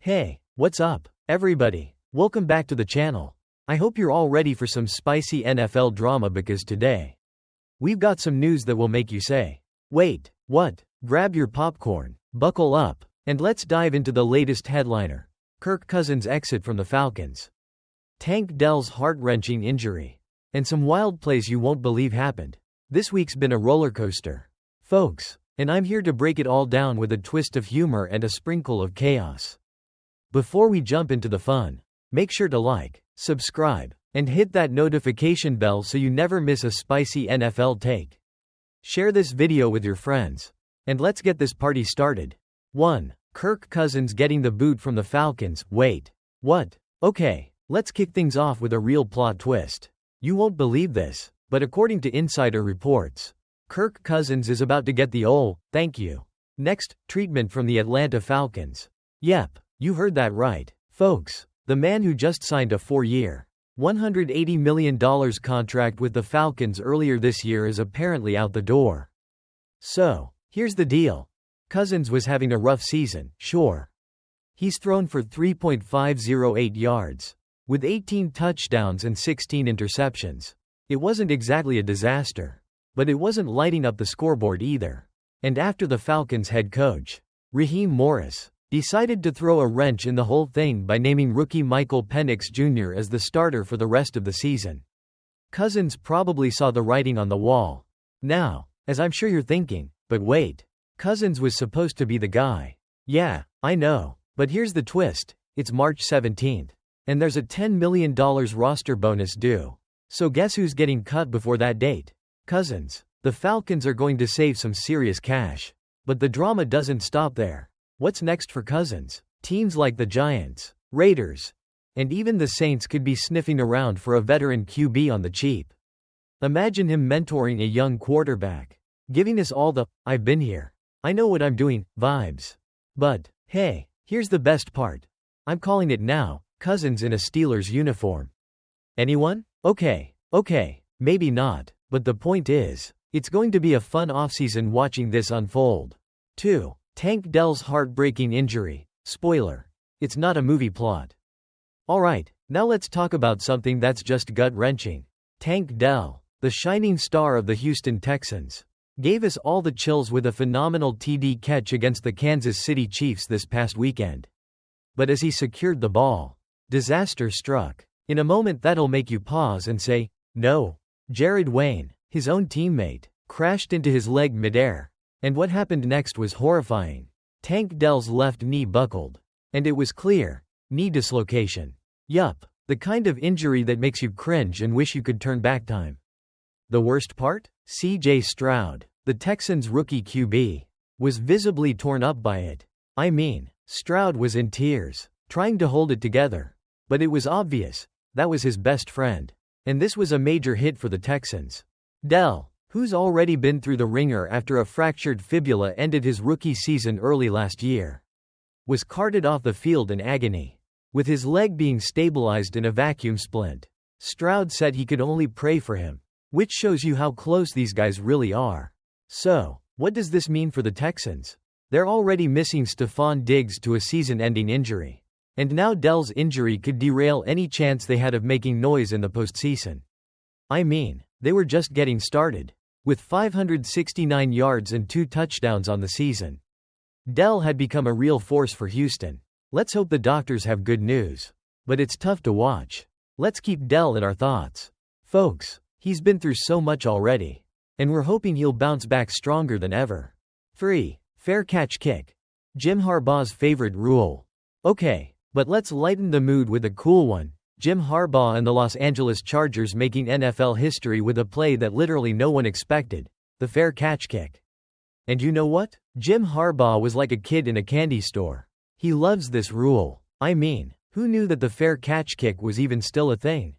Hey, what's up, everybody? Welcome back to the channel. I hope you're all ready for some spicy NFL drama because today, we've got some news that will make you say, wait, what? Grab your popcorn, buckle up, and let's dive into the latest headliner. Kirk Cousins' exit from the Falcons. Tank Dell's heart-wrenching injury. And some wild plays you won't believe happened. This week's been a roller coaster, folks, and I'm here to break it all down with a twist of humor and a sprinkle of chaos. Before we jump into the fun, make sure to like, subscribe, and hit that notification bell so you never miss a spicy NFL take. Share this video with your friends. And let's get this party started. 1. Kirk Cousins getting the boot from the Falcons. Wait, what? Okay, let's kick things off with a real plot twist. You won't believe this, but according to insider reports, Kirk Cousins is about to get the thank you next treatment from the Atlanta Falcons. Yep, you heard that right, folks. The man who just signed a 4-year, $180 million contract with the Falcons earlier this year is apparently out the door. So, here's the deal. Cousins was having a rough season, sure. He's thrown for 3.508 yards, with 18 touchdowns and 16 interceptions. It wasn't exactly a disaster, but it wasn't lighting up the scoreboard either. And after the Falcons head coach, Raheem Morris, decided to throw a wrench in the whole thing by naming rookie Michael Penix Jr. as the starter for the rest of the season. Cousins probably saw the writing on the wall. Now, as I'm sure you're thinking, but wait, Cousins was supposed to be the guy. Yeah, I know, but here's the twist, it's March 17th, and there's a $10 million roster bonus due. So guess who's getting cut before that date? Cousins. The Falcons are going to save some serious cash. But the drama doesn't stop there. What's next for Cousins? Teams like the Giants, Raiders, and even the Saints could be sniffing around for a veteran QB on the cheap. Imagine him mentoring a young quarterback, giving us all the, I've been here, I know what I'm doing, vibes. But, hey, here's the best part. I'm calling it now, Cousins in a Steelers uniform. Anyone? Okay, maybe not, but the point is, it's going to be a fun offseason watching this unfold. 2. Tank Dell's heartbreaking injury. Spoiler. It's not a movie plot. Alright, now let's talk about something that's just gut-wrenching. Tank Dell, the shining star of the Houston Texans, gave us all the chills with a phenomenal TD catch against the Kansas City Chiefs this past weekend. But as he secured the ball, disaster struck. In a moment that'll make you pause and say, no. Jared Wayne, his own teammate, crashed into his leg midair. And what happened next was horrifying. Tank Dell's left knee buckled. And it was clear. Knee dislocation. Yup, the kind of injury that makes you cringe and wish you could turn back time. The worst part? Stroud, the Texans' rookie QB, was visibly torn up by it. I mean, Stroud was in tears, trying to hold it together. But it was obvious. That was his best friend. And this was a major hit for the Texans. Dell, who's already been through the ringer after a fractured fibula ended his rookie season early last year, was carted off the field in agony, with his leg being stabilized in a vacuum splint. Stroud said he could only pray for him, which shows you how close these guys really are. So, what does this mean for the Texans? They're already missing Stephon Diggs to a season-ending injury. And now Dell's injury could derail any chance they had of making noise in the postseason. I mean, they were just getting started, with 569 yards and 2 touchdowns on the season. Dell had become a real force for Houston. Let's hope the doctors have good news. But it's tough to watch. Let's keep Dell in our thoughts. Folks, he's been through so much already. And we're hoping he'll bounce back stronger than ever. 3. Fair catch kick. Jim Harbaugh's favorite rule. Okay. But let's lighten the mood with a cool one. Jim Harbaugh and the Los Angeles Chargers making NFL history with a play that literally no one expected, the fair catch kick. And you know what? Jim Harbaugh was like a kid in a candy store. He loves this rule. I mean, who knew that the fair catch kick was even still a thing?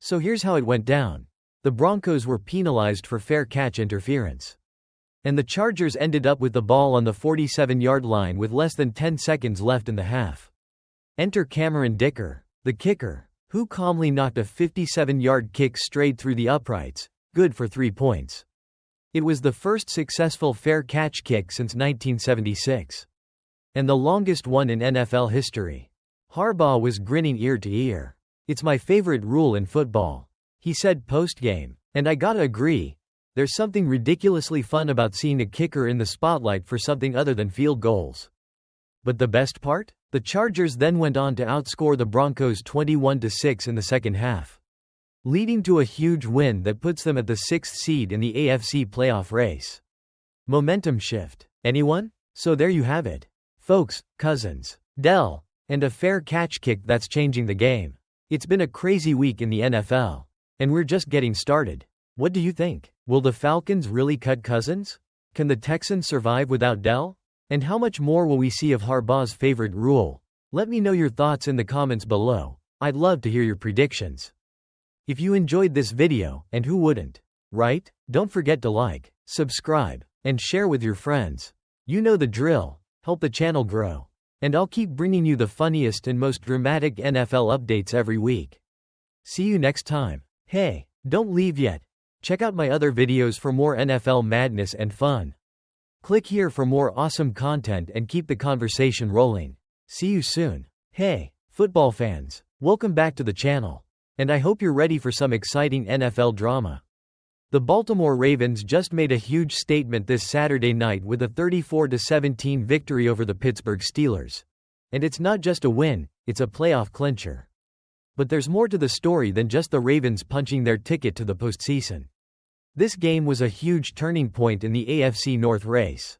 So here's how it went down. The Broncos were penalized for fair catch interference. And the Chargers ended up with the ball on the 47-yard line with less than 10 seconds left in the half. Enter Cameron Dicker, the kicker, who calmly knocked a 57-yard kick straight through the uprights, good for 3 points. It was the first successful fair catch kick since 1976. and the longest one in NFL history. Harbaugh was grinning ear to ear. "It's my favorite rule in football," he said post-game. "And I gotta agree, there's something ridiculously fun about seeing a kicker in the spotlight for something other than field goals." But the best part? The Chargers then went on to outscore the Broncos 21-6 in the second half, leading to a huge win that puts them at the 6th seed in the AFC playoff race. Momentum shift. Anyone? So there you have it, folks. Cousins, Dell, and a fair catch kick that's changing the game. It's been a crazy week in the NFL, and we're just getting started. What do you think? Will the Falcons really cut Cousins? Can the Texans survive without Dell? And how much more will we see of Harbaugh's favorite rule? Let me know your thoughts in the comments below. I'd love to hear your predictions. If you enjoyed this video, and who wouldn't, right? Don't forget to like, subscribe, and share with your friends. You know the drill. Help the channel grow. And I'll keep bringing you the funniest and most dramatic NFL updates every week. See you next time. Hey, don't leave yet. Check out my other videos for more NFL madness and fun. Click here for more awesome content and keep the conversation rolling. See you soon. Hey, football fans, welcome back to the channel. And I hope you're ready for some exciting NFL drama. The Baltimore Ravens just made a huge statement this Saturday night with a 34-17 victory over the Pittsburgh Steelers. And it's not just a win, it's a playoff clincher. But there's more to the story than just the Ravens punching their ticket to the postseason. This game was a huge turning point in the AFC North race.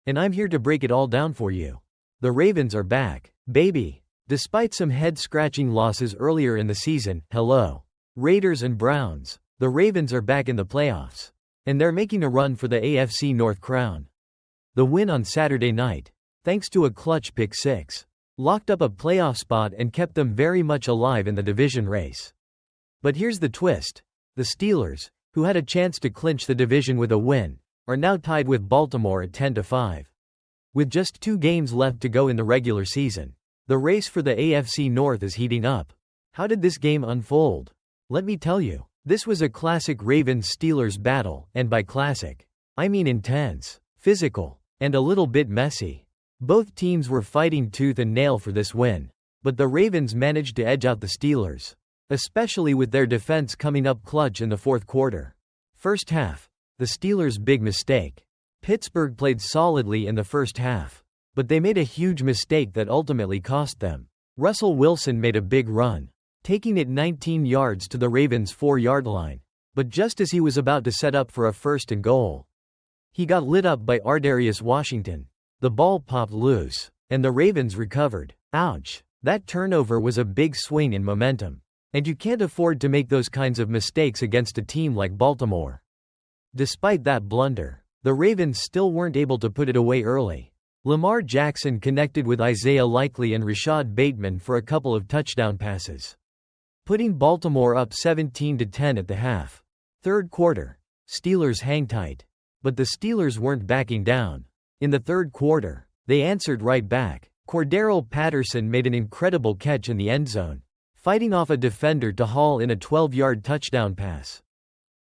And I'm here to break it all down for you. The Ravens are back, baby. Despite some head-scratching losses earlier in the season, hello, Raiders and Browns, the Ravens are back in the playoffs. And they're making a run for the AFC North crown. The win on Saturday night, thanks to a clutch pick six, locked up a playoff spot and kept them very much alive in the division race. But here's the twist. The Steelers, who had a chance to clinch the division with a win, are now tied with Baltimore at 10-5. With just 2 games left to go in the regular season, the race for the AFC North is heating up. How did this game unfold? Let me tell you, this was a classic Ravens-Steelers battle, and by classic, I mean intense, physical, and a little bit messy. Both teams were fighting tooth and nail for this win, but the Ravens managed to edge out the Steelers, especially with their defense coming up clutch in the fourth quarter. First half, the Steelers' big mistake. Pittsburgh played solidly in the first half, but they made a huge mistake that ultimately cost them. Russell Wilson made a big run, taking it 19 yards to the Ravens' 4-yard line, but just as he was about to set up for a 1st and goal, he got lit up by Ardarius Washington. The ball popped loose, and the Ravens recovered. Ouch. That turnover was a big swing in momentum. And you can't afford to make those kinds of mistakes against a team like Baltimore. Despite that blunder, the Ravens still weren't able to put it away early. Lamar Jackson connected with Isaiah Likely and Rashad Bateman for a couple of touchdown passes, putting Baltimore up 17-10 at the half. Third quarter, Steelers hang tight. But the Steelers weren't backing down. In the third quarter, they answered right back. Cordarrelle Patterson made an incredible catch in the end zone, fighting off a defender to haul in a 12-yard touchdown pass.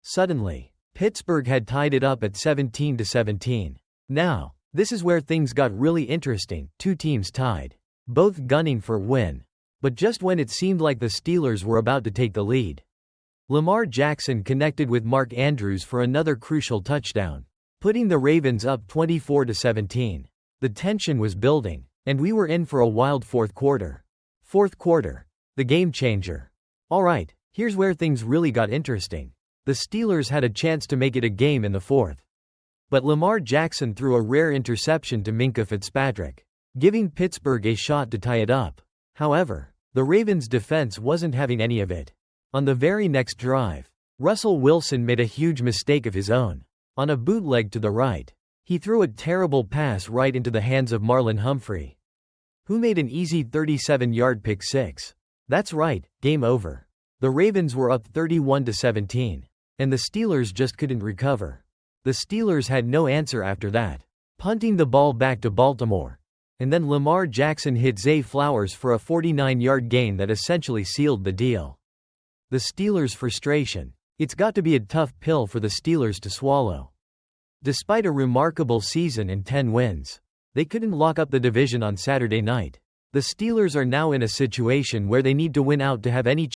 Suddenly, Pittsburgh had tied it up at 17-17. Now, this is where things got really interesting. 2 teams tied, both gunning for win. But just when it seemed like the Steelers were about to take the lead, Lamar Jackson connected with Mark Andrews for another crucial touchdown, putting the Ravens up 24-17. The tension was building, and we were in for a wild fourth quarter. Fourth quarter, the game changer. Alright, here's where things really got interesting. The Steelers had a chance to make it a game in the fourth. But Lamar Jackson threw a rare interception to Minkah Fitzpatrick, giving Pittsburgh a shot to tie it up. However, the Ravens' defense wasn't having any of it. On the very next drive, Russell Wilson made a huge mistake of his own. On a bootleg to the right, he threw a terrible pass right into the hands of Marlon Humphrey, who made an easy 37-yard pick six. That's right, game over. The Ravens were up 31-17, and the Steelers just couldn't recover. The Steelers had no answer after that, punting the ball back to Baltimore. And then Lamar Jackson hit Zay Flowers for a 49-yard gain that essentially sealed the deal. The Steelers' frustration. It's got to be a tough pill for the Steelers to swallow. Despite a remarkable season and 10 wins, They couldn't lock up the division on Saturday night. The Steelers are now in a situation where they need to win out to have any